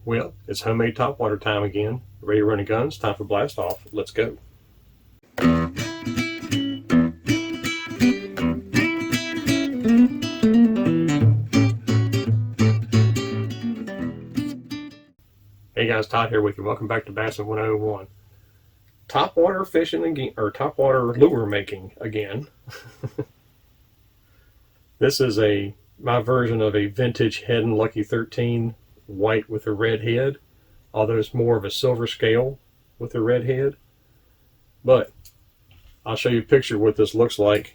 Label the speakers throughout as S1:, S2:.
S1: Well, it's homemade topwater time again. Ready to run the guns? Time for blast off. Let's go. Hey guys, Todd here with you. Welcome back to Bassin 101. Topwater fishing again, or topwater lure making again. This is my version of a vintage Heddon Lucky 13 white with a red head, although it's more of a silver scale with a red head. But I'll show you a picture of what this looks like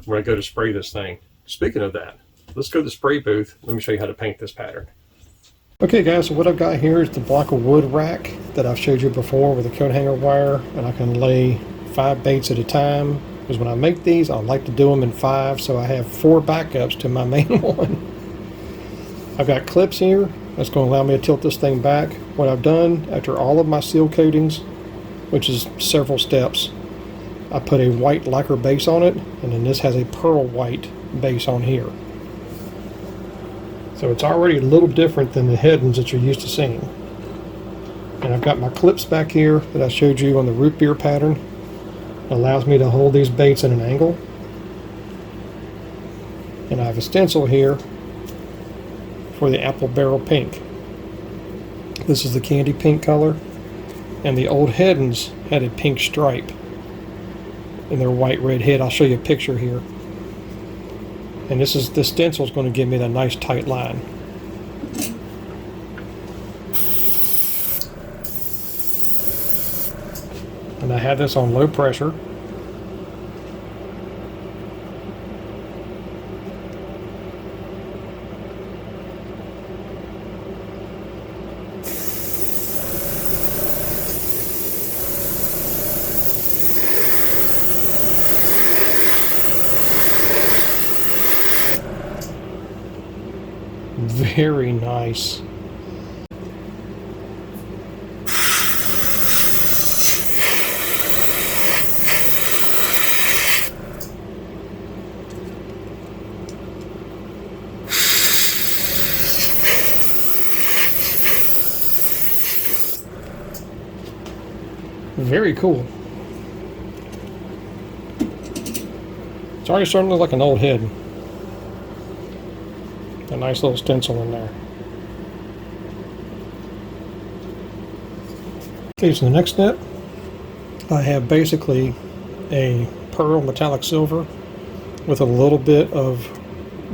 S1: when I go to spray this thing. Speaking of that, let's go to the spray booth. Let me show you how to paint this pattern. Okay guys, so what I've got here is the block of wood rack that I've showed you before with a coat hanger wire, and I can lay 5 baits at a time, because when I make these I like to do them in 5, so I have 4 backups to my main one. I've got clips here that's going to allow me to tilt this thing back. What I've done after all of my seal coatings, which is several steps, I put a white lacquer base on it, and then this has a pearl white base on here. So it's already a little different than the Heddons that you're used to seeing. And I've got my clips back here that I showed you on the root beer pattern. It allows me to hold these baits at an angle. And I have a stencil here for the apple barrel pink. This is the candy pink color, and the old Heddons had a pink stripe in their white red head. I'll show you a picture here. And this stencil is going to give me that nice tight line. And I have this on low pressure. Very nice. Very cool. It's already starting to look like an old head. A nice little stencil in there. Okay, so the next step, I have basically a pearl metallic silver with a little bit of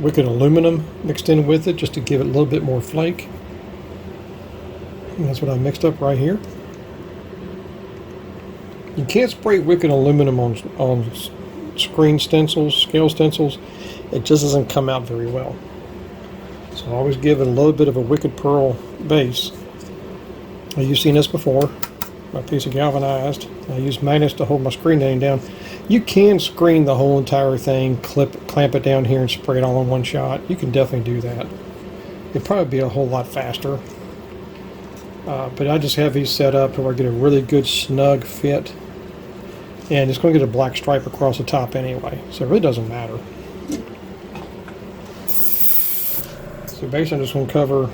S1: wicked aluminum mixed in with it, just to give it a little bit more flake. And that's what I mixed up right here. You can't spray wicked aluminum on screen stencils, scale stencils. It just doesn't come out very well. So I always give it a little bit of a wicked pearl base. You've seen this before. My piece of galvanized. I use magnets to hold my screen name down. You can screen the whole entire thing, clamp it down here and spray it all in one shot. You can definitely do that. It'd probably be a whole lot faster. But I just have these set up where I get a really good snug fit. And it's going to get a black stripe across the top anyway. So it really doesn't matter. So basically I'm just going to cover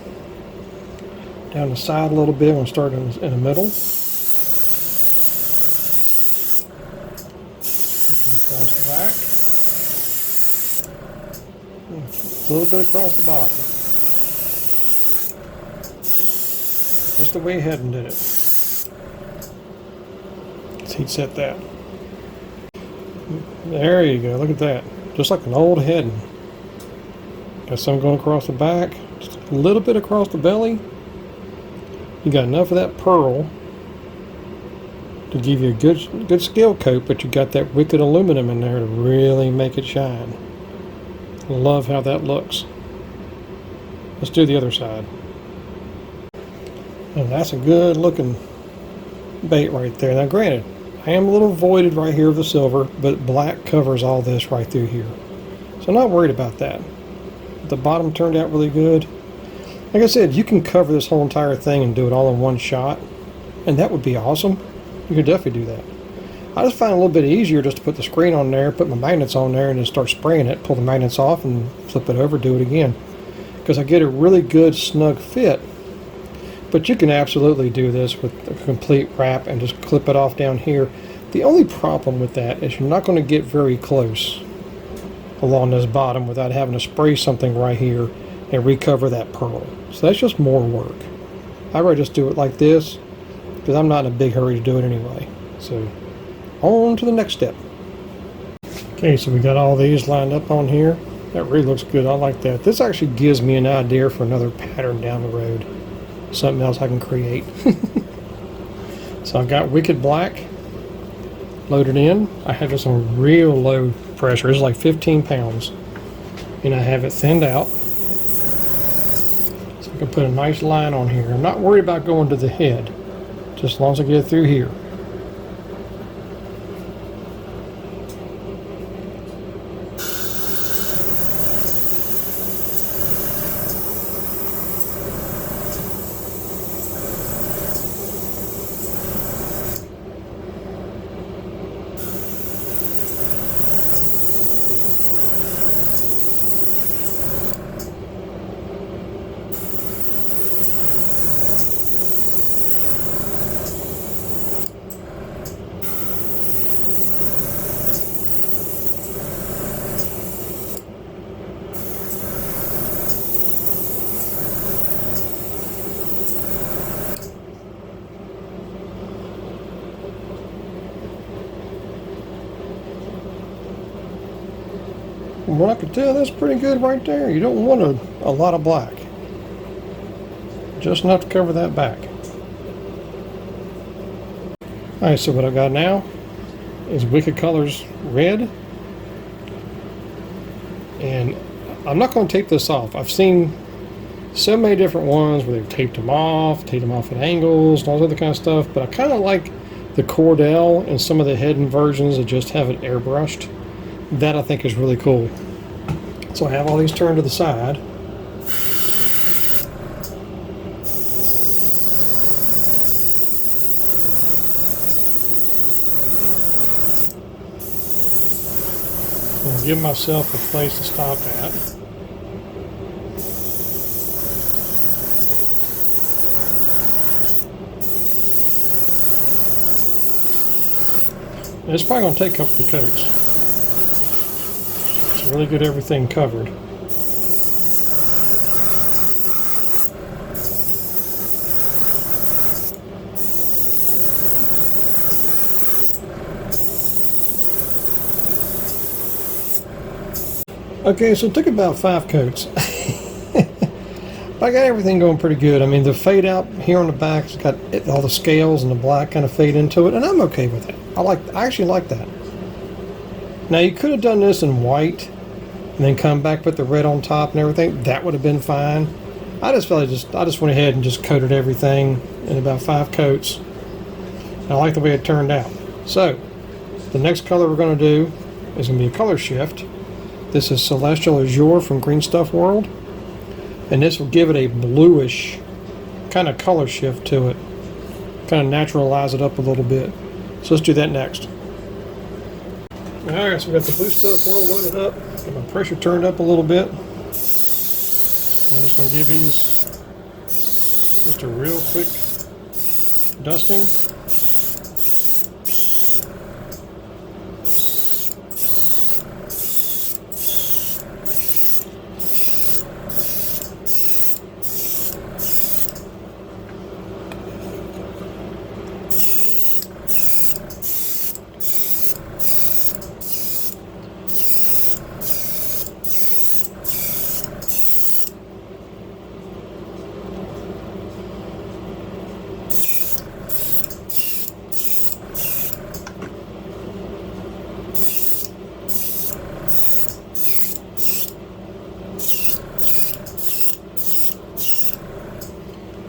S1: down the side a little bit. I'm going to start in the middle. Across the back. A little bit across the bottom. Just the way Heddon did it. Let's heat set that. There you go, look at that. Just like an old Heddon. Got some going across the back, just a little bit across the belly. You got enough of that pearl to give you a good scale coat, but you got that wicked aluminum in there to really make it shine. Love how that looks. Let's do the other side. And that's a good looking bait right there. Now granted, I am a little voided right here with the silver, but black covers all this right through here. So I'm not worried about that. The bottom turned out really good. Like I said, you can cover this whole entire thing and do it all in one shot, and that would be awesome. You could definitely do that. I just find it a little bit easier just to put the screen on there, put my magnets on there, and then start spraying it, pull the magnets off and flip it over, do it again. Because I get a really good snug fit
S2: But you can absolutely do this with a complete wrap and just clip it off down here. The only problem with that is you're not going to get very close along this bottom without having to spray something right here and recover that pearl. So that's just more work. I'd rather just do it like this because I'm not in a big hurry to do it anyway. So on to the next step. Okay, so we got all these lined up on here. That really looks good. I like that. This actually gives me an idea for another pattern down the road. Something else I can create. So I've got Wicked Black loaded in. I have this on real low pressure. It's like 15 pounds. And I have it thinned out. So I can put a nice line on here. I'm not worried about going to the head, just as long as I get it through here. From what I can tell, that's pretty good right there. You don't want a lot of black. Just enough to cover that back. Alright, so what I've got now is Wicked Colors red. And I'm not going to tape this off. I've seen so many different ones where they've taped them off at angles, and all that other kind of stuff. But I kind of like the Cordell and some of the Heddon versions that just have it airbrushed. That I think is really cool. So I have all these turned to the side. I'll give myself a place to stop at. It's probably going to take a couple of coats. Really get everything covered. Okay, so it took about 5 coats. I got everything going pretty good. I mean, the fade out here on the back has got all the scales and the black kind of fade into it, and I'm okay with it. I actually like that. Now you could have done this in white and then come back, put the red on top and everything. That would have been fine. I just went ahead and just coated everything in about 5 coats. And I like the way it turned out. So the next color we're going to do is going to be a color shift. This is Celestial Azure from Green Stuff World, and this will give it a bluish kind of color shift to it, kind of naturalize it up a little bit. So let's do that next. Alright, so we got the Blue Stuff World loaded up. Got my pressure turned up a little bit. I'm just going to give these just a real quick dusting.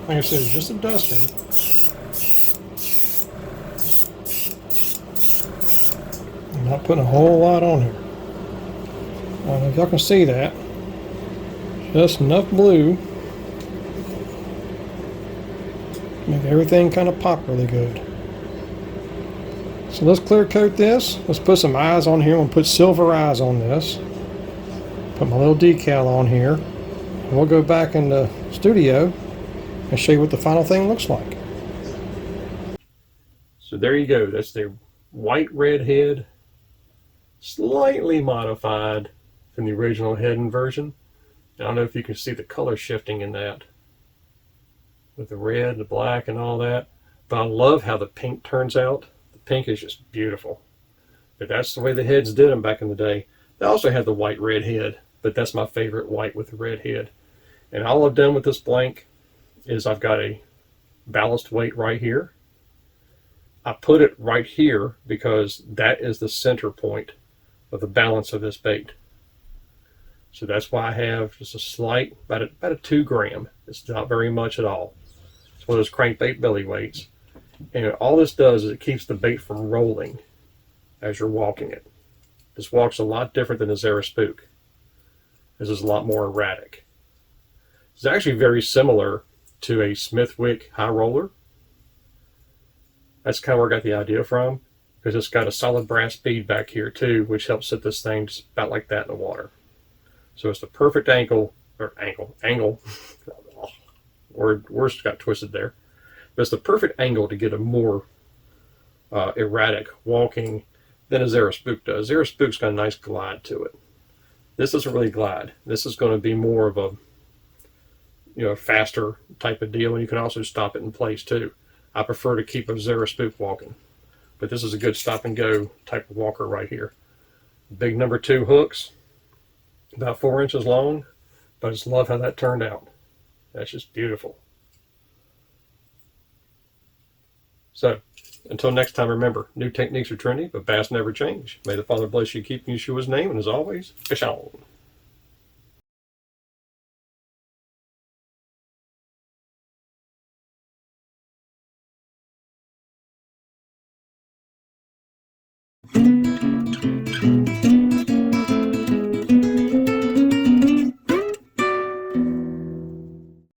S2: Like I said, just a dusting. I'm not putting a whole lot on here. I don't know if y'all can see that. Just enough blue to make everything kind of pop really good. So let's clear coat this. Let's put some eyes on here. I'm going to put silver eyes on this. Put my little decal on here. And we'll go back in the studio and show you what the final thing looks like.
S1: So there you go. That's the white red head, slightly modified from the original Heddon version. I don't know if you can see the color shifting in that with the red, the black, and all that. But I love how the pink turns out. The pink is just beautiful. But that's the way the heads did them back in the day. They also had the white red head, but that's my favorite, white with the red head. And all I've done with this blank is I've got a ballast weight right here. I put it right here because that is the center point of the balance of this bait. So that's why I have just a slight, about a 2 gram. It's not very much at all. It's one of those crankbait belly weights. And all this does is it keeps the bait from rolling as you're walking it. This walks a lot different than a Zara Spook. This is a lot more erratic. It's actually very similar to a Smithwick high roller. That's kind of where I got the idea from, because it's got a solid brass bead back here too, which helps set this thing just about like that in the water. So it's the perfect angle. Words got twisted there. But it's the perfect angle to get a more erratic walking than a Zara Spook does. Zara Spook's got a nice glide to it. This doesn't really glide. This is going to be more of a faster type of deal, and you can also stop it in place too. I prefer to keep a Zara Spook walking, but this is a good stop and go type of walker right here. Big number 2 hooks, about 4 inches long, but I just love how that turned out. That's just beautiful. So, until next time, remember, new techniques are trendy, but bass never change. May the Father bless you, keep you in Yeshua's name, and as always, fish on.